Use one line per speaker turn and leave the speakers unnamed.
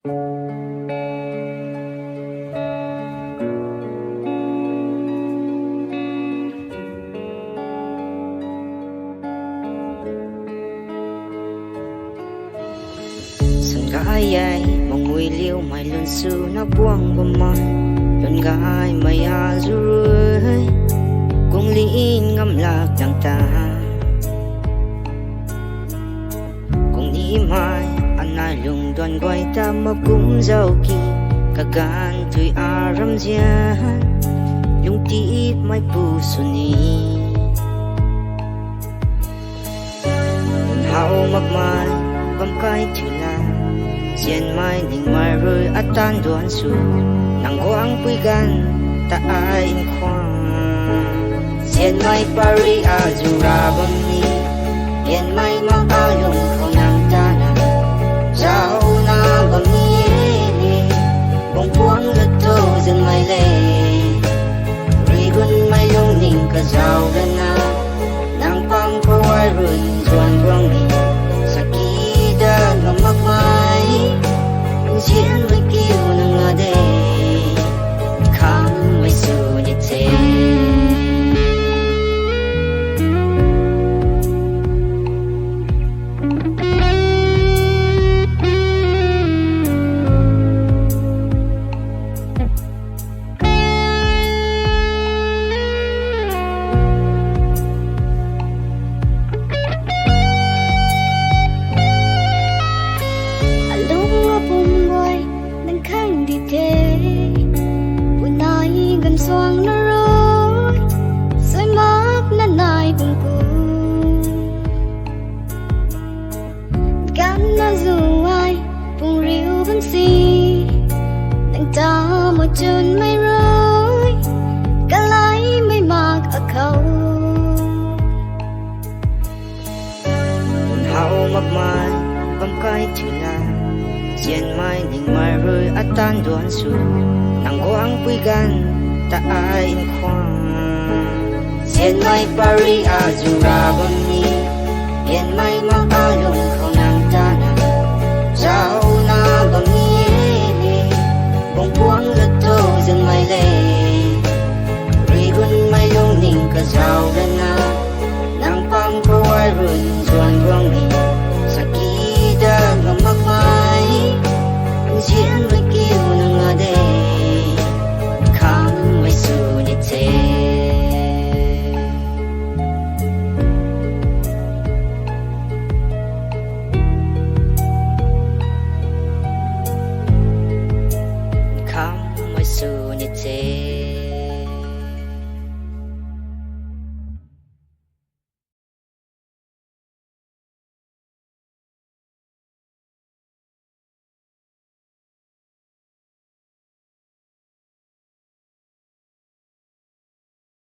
Gái ai mong người liêu mày luôn sư nó buông vào mày luôn gái mày à rồi cùng lý ngâm lạc đằng ta cùng đi mai anh ai lùng đoàn quay ta mà cũng giàu kỳ cả gan tuổi aram zian lung tip mai pu suni hao mặc mai bấm cái chữ la Diện mai ninh mai rồi at tan doan su Nang ko ang puigan ta ain khoang Diện mai pari a jura bam ni Diện mai ma alung không nang ta na Sao na bam ni Bong buang lật tô dừng mai lệ Rigun mai lung ning ka zao gan na Nang pang ko ai run doan buang ni Sakida ngamak mai Diễn với kiêu nâng ở đây Khám với sự nhiệt thế
Xoang nó rồi Rồi mắt nó nai cùng cùng Gắn nó dù ai Cùng riêu vẫn si Đành ta một chân mây rơi Cả lấy mây mạc ở khâu
Hao mặc mai bấm cái chữ la Diện mai ninh mai rồi at tan doan su Nang ko ang puigan ta ain khoang Diện mai pari a jura bam ni Diện mai ma alung